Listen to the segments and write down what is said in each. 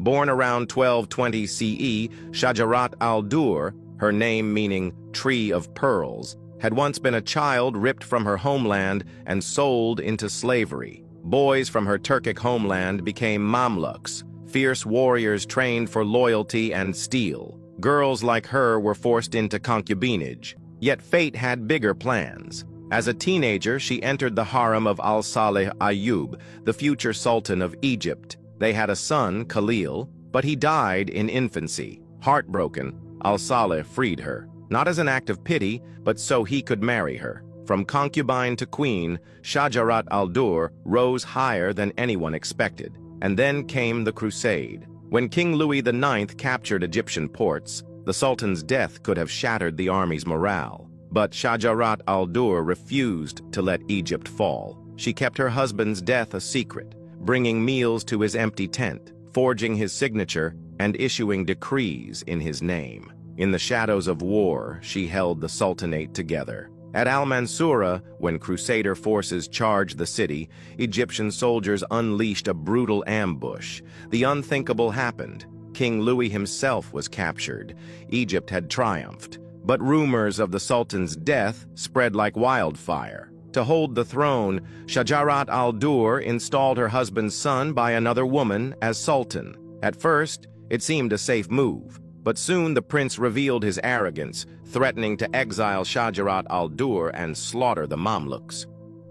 Born around 1220 CE, Shajarat al-Dur, her name meaning Tree of Pearls, had once been a child ripped from her homeland and sold into slavery. Boys from her Turkic homeland became Mamluks, fierce warriors trained for loyalty and steel. Girls like her were forced into concubinage, yet fate had bigger plans. As a teenager, she entered the harem of al-Salih Ayyub, the future sultan of Egypt. They had a son, Khalil, but he died in infancy. Heartbroken, al-Salih freed her, not as an act of pity, but so he could marry her. From concubine to queen, Shajarat al-Dur rose higher than anyone expected. And then came the crusade. When King Louis IX captured Egyptian ports, the Sultan's death could have shattered the army's morale. But Shajarat al-Dur refused to let Egypt fall. She kept her husband's death a secret, bringing meals to his empty tent, forging his signature, and issuing decrees in his name. In the shadows of war, she held the Sultanate together. At Al-Mansura, when Crusader forces charged the city, Egyptian soldiers unleashed a brutal ambush. The unthinkable happened. King Louis himself was captured. Egypt had triumphed. But rumors of the Sultan's death spread like wildfire. To hold the throne, Shajarat al-Dur installed her husband's son by another woman as Sultan. At first, it seemed a safe move. But soon the prince revealed his arrogance, threatening to exile Shajarat al-Dur and slaughter the Mamluks.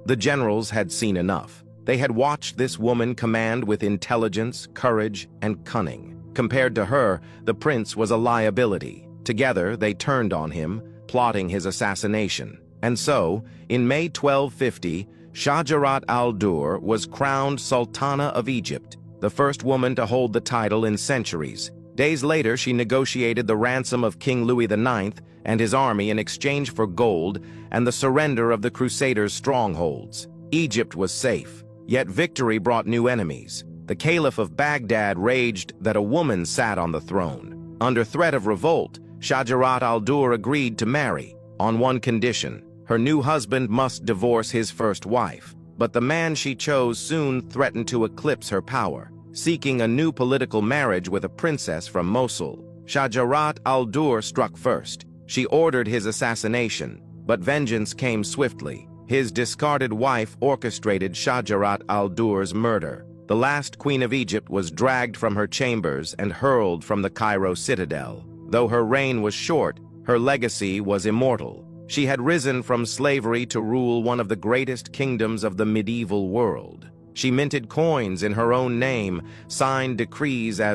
The generals had seen enough. They had watched this woman command with intelligence, courage, and cunning. Compared to her, the prince was a liability. Together, they turned on him, plotting his assassination. And so, in May 1250, Shajarat al-Dur was crowned Sultana of Egypt, the first woman to hold the title in centuries. Days later, she negotiated the ransom of King Louis IX and his army in exchange for gold and the surrender of the Crusaders' strongholds. Egypt was safe, yet victory brought new enemies. The Caliph of Baghdad raged that a woman sat on the throne. Under threat of revolt, Shajarat al-Dur agreed to marry, on one condition: her new husband must divorce his first wife. But the man she chose soon threatened to eclipse her power, seeking a new political marriage with a princess from Mosul. Shajarat al-Dur struck first. She ordered his assassination, but vengeance came swiftly. His discarded wife orchestrated Shajarat al-Dur's murder. The last queen of Egypt was dragged from her chambers and hurled from the Cairo citadel. Though her reign was short, her legacy was immortal. She had risen from slavery to rule one of the greatest kingdoms of the medieval world. She minted coins in her own name, signed decrees as